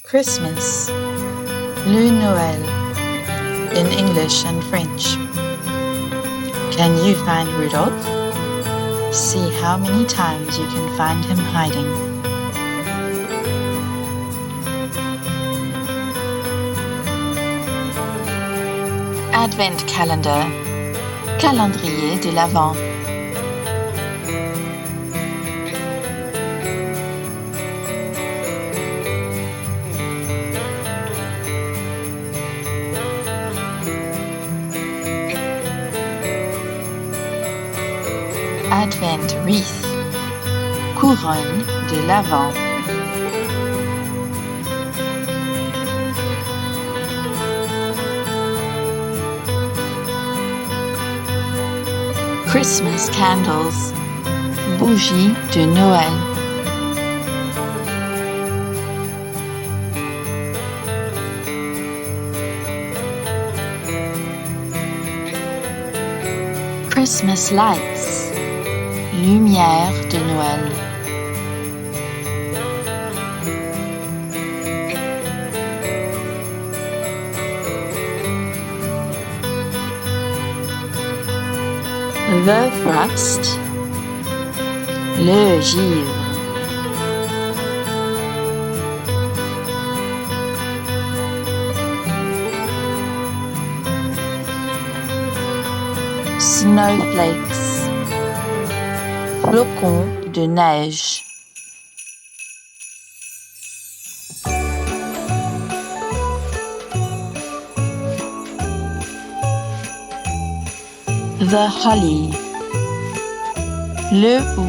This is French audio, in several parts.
Christmas, le Noël, in English and French. Can you find Rudolph? See how many times you can find him hiding. Advent calendar, calendrier de l'Avent. Advent wreath, couronne de l'Avent. Christmas candles, bougies de Noël. Christmas lights, lumière de Noël. The frost, le givre. Snowflakes, flocons de neige. The holly, le hou.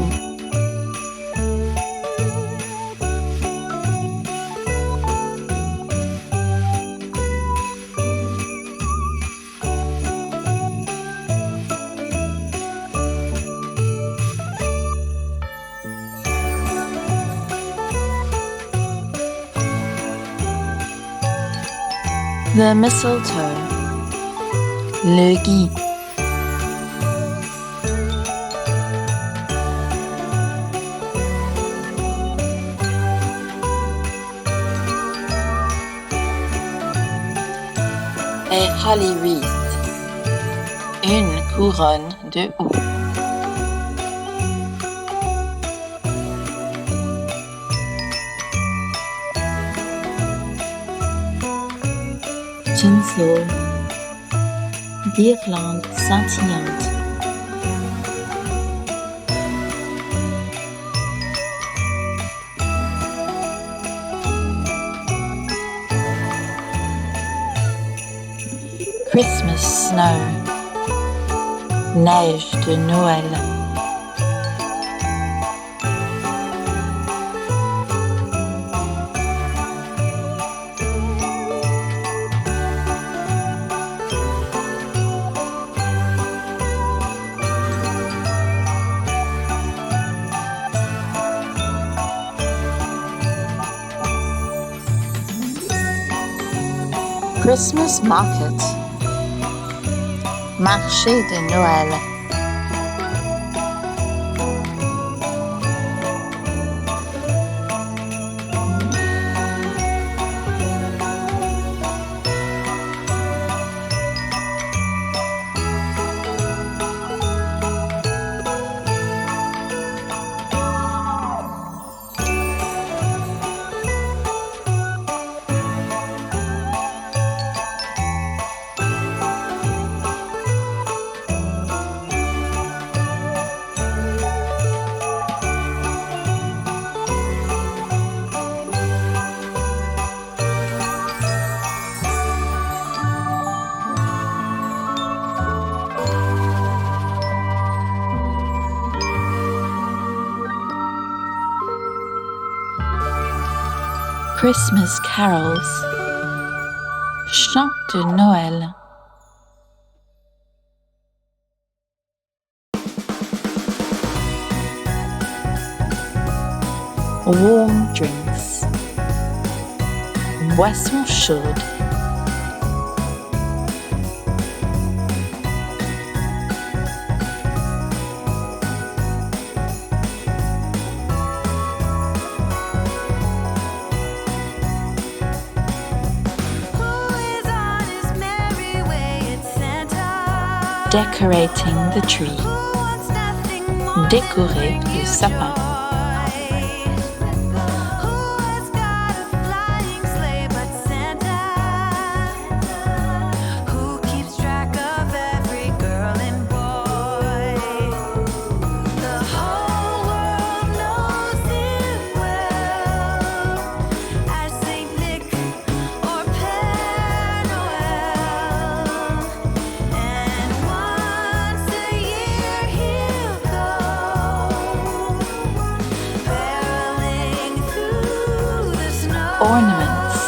The mistletoe, le gui. A holly wreath, une couronne de houx. Tinsel, guirlande scintillante. Christmas snow, neige de Noël. Christmas market, marché de Noël. Christmas carols, chants de Noël. Warm drinks, boissons chaudes. Decorating the tree. Décorer le sapin. Ornaments.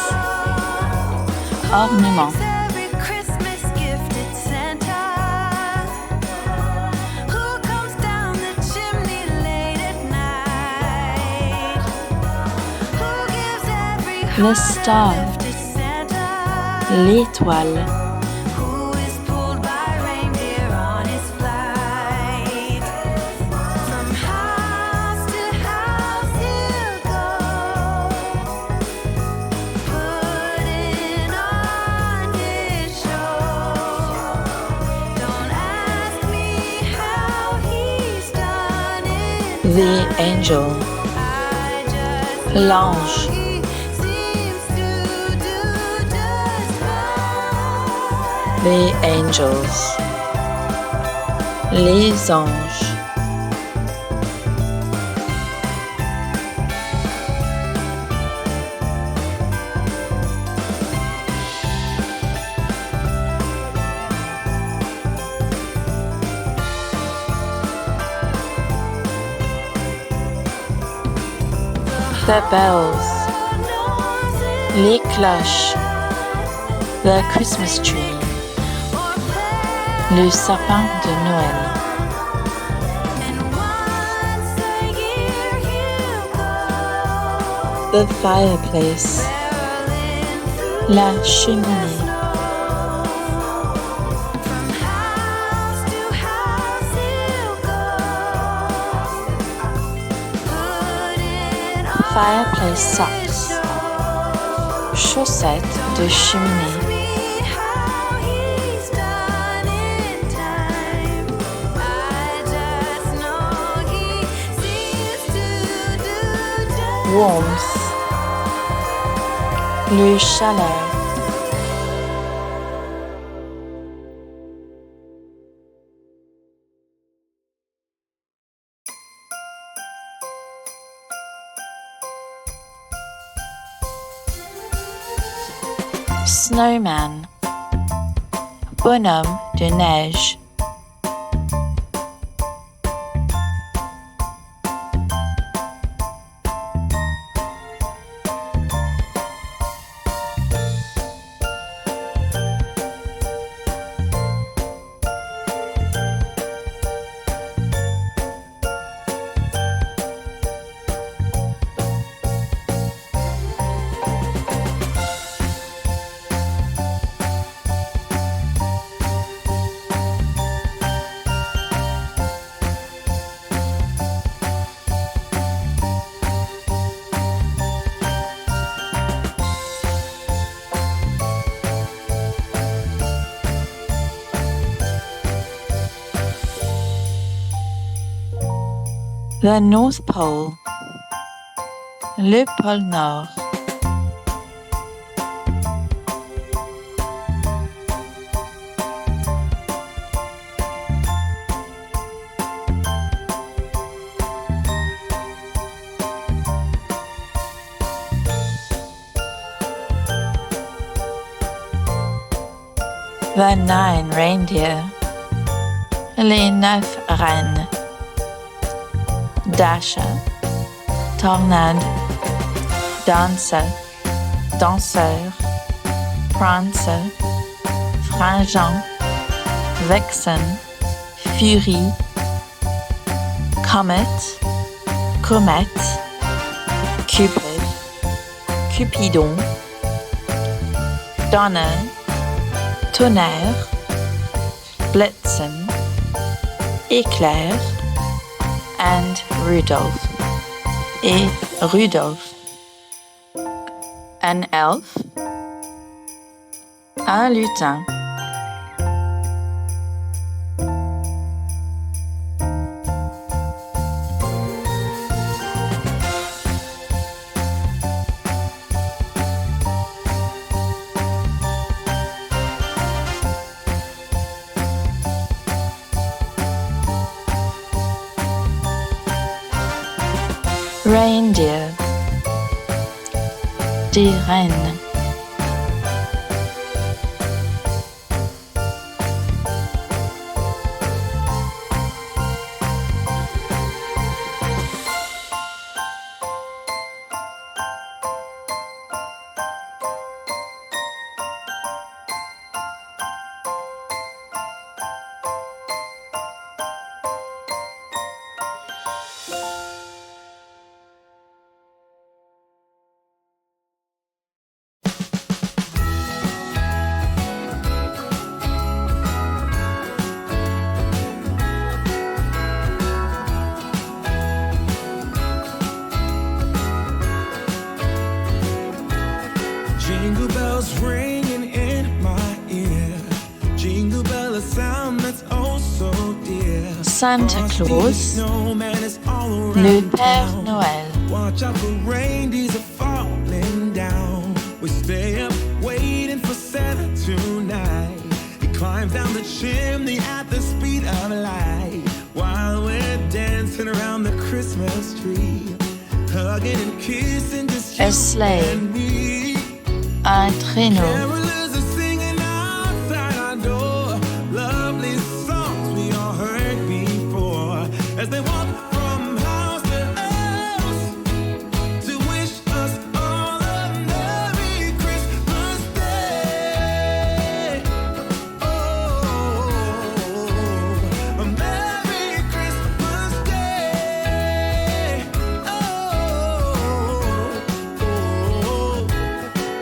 Ornement. Le star. L'étoile. The angel. L'ange. The angels. Les anges. The bells. Les cloches. The Christmas tree. Le sapin de Noël. The fireplace. La cheminée. Fireplace socks. Chaussettes de cheminée. Warmth. Le chaleur. Snowman. Bonhomme de neige. The North Pole. Le pôle Nord. The 9 reindeer. Les 9 rennes. Dasher, Tornade, Dancer, Danseur, Prancer, Fringant, Vexen, Fury, Comet, Comète, Cupid, Cupidon, Donner, Tonnerre, Blitzen, Éclair, and Rudolph. Et Rudolph. An elf. Un lutin. Reindeer, des rennes. Jingle bells ringing in my ear. Jingle bell, a sound that's oh so dear. Santa Claus, le Père Noël. Watch out, the reindeers are falling down. We stay up waiting for Santa tonight. He climbs down the chimney at the speed of light, while we're dancing around the Christmas tree, hugging and kissing just A sleigh, and me. un traîneau. Carolers are singing outside our door, lovely songs we all heard before, as they walk from house to house to wish us all a Merry Christmas Day. Oh, a Merry Christmas Day.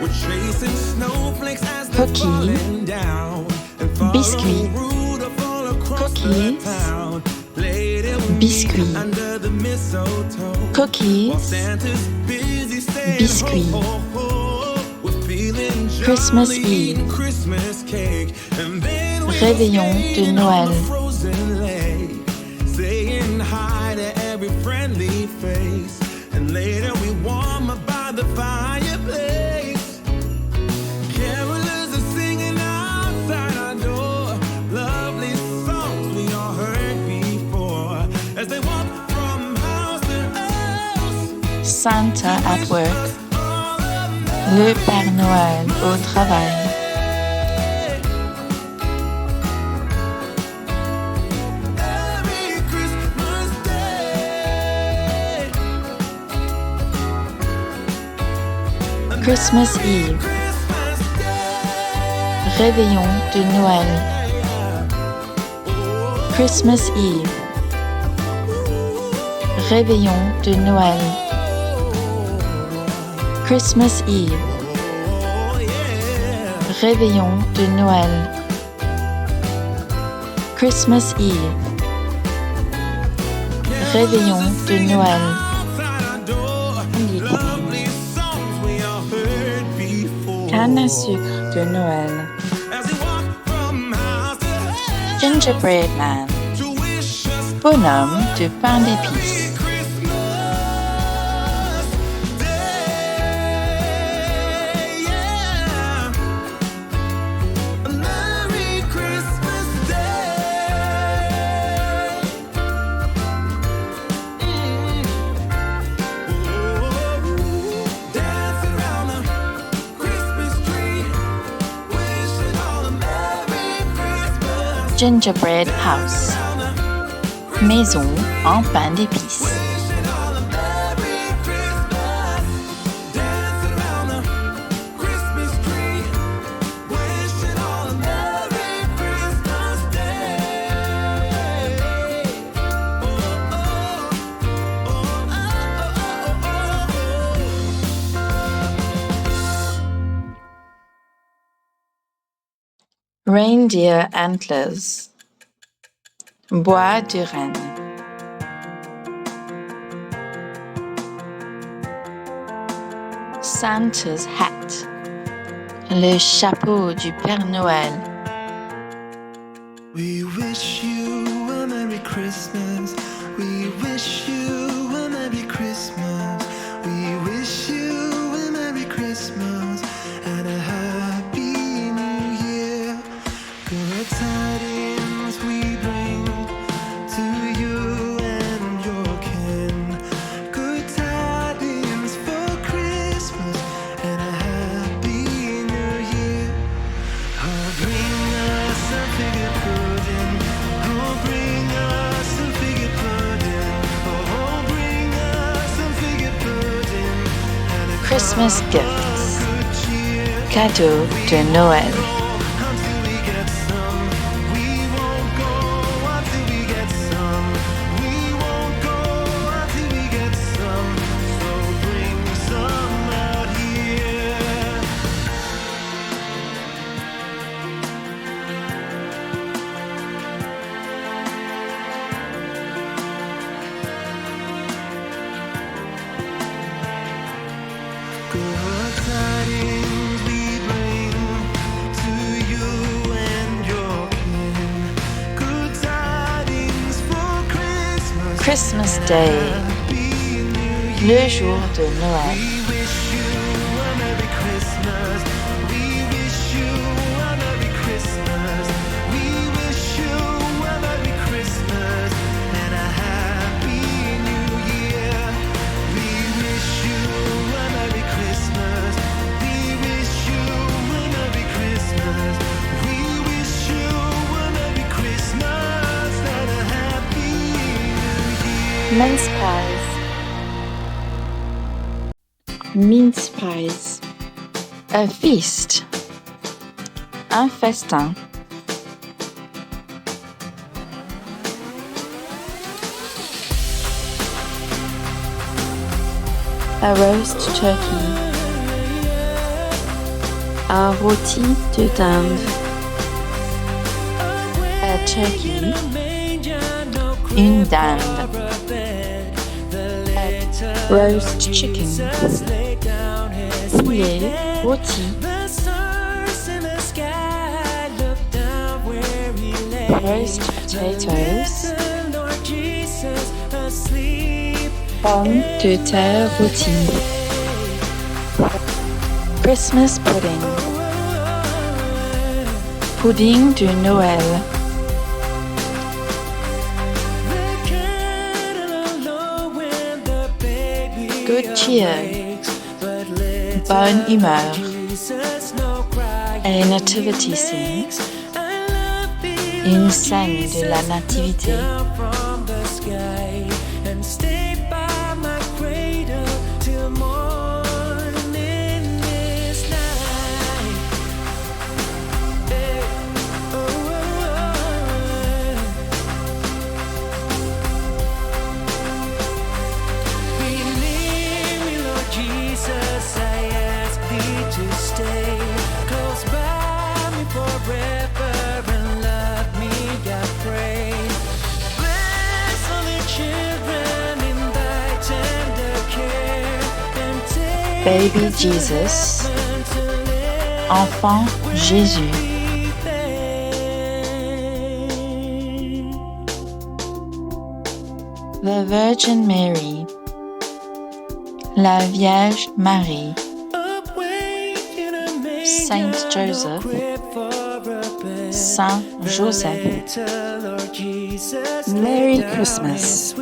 We're chasing snowflakes as they're Cookie, falling down, and follow biscuit, Rudolph all across the cookies, town. Later we'll biscuit, meet under the mistletoe, while cookies, Santa's busy saying biscuit. ho, ho, ho. We're feeling Christmas jolly, Eve. eating Christmas cake, and then we're Réveillon de skating on Noël. the frozen lake, saying hi to every friendly face, and later we warm up by the fireplace. Carolers are singing outside our door, lovely songs we all heard before, as they walk from house to house. Santa at work, Us all a le Père Noël au travail. Merry Christmas Day. Christmas Eve, Christmas Day. réveillon de Noël. Christmas Eve, réveillon de Noël. Christmas Eve, Oh yeah. réveillon de Noël. Christmas Eve, réveillon de Noël. Outside our door, lovely songs we all heard before. Canne à sucre de Noël. As we walk from house to house Gingerbread Man, to wish us bonhomme de pain d'épices. Christmas Day. Yeah. A Merry Christmas Day. Dancing around the Christmas tree, wishing all a Merry Christmas. Gingerbread House, maison en pain d'épices. Wishing all a Merry Christmas. Dancing around the Christmas tree, wishing all a Merry Christmas Day. Oh, oh, oh, oh, Reindeer antlers, bois de renne. Santa's hat, le chapeau du Père Noël. We wish you a Merry Christmas. We wish you a Merry Christmas. We wish you a Merry Christmas and a Happy New Year. Good tidings we bring to you and your kin. Good tidings Christmas gifts. Cadeaux de Noël. Good tidings we bring to you and your kin. Good tidings for Christmas. Christmas Day. Le jour de Noël. We wish you a Merry Christmas. We wish you a Merry Christmas. We wish you a Merry Christmas and a Happy New Year. We wish you a Merry Christmas. We wish you a Merry Christmas. We wish you a Merry Christmas and a Happy New Year. Mince pies. Mince pies. A feast. Un festin. A roast turkey. Un rôti de dinde. A turkey. Une dinde. A roast chicken. Poulet rôti. Roast potatoes. Pommes de terre rôties. Christmas pudding. Pudding de Noël. Good cheer. Bonne humeur. A nativity scene. Une scène de la nativité. Baby Jesus, enfant Jésus. The Virgin Mary, la Vierge Marie. Saint Joseph, Saint Joseph. Merry Christmas.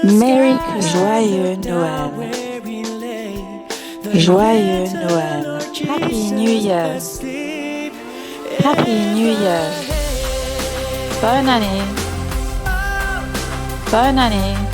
Merry Christmas. Joyeux Noël. Joyeux Noël. Happy New Year. Happy New Year. Bonne année. Bonne année.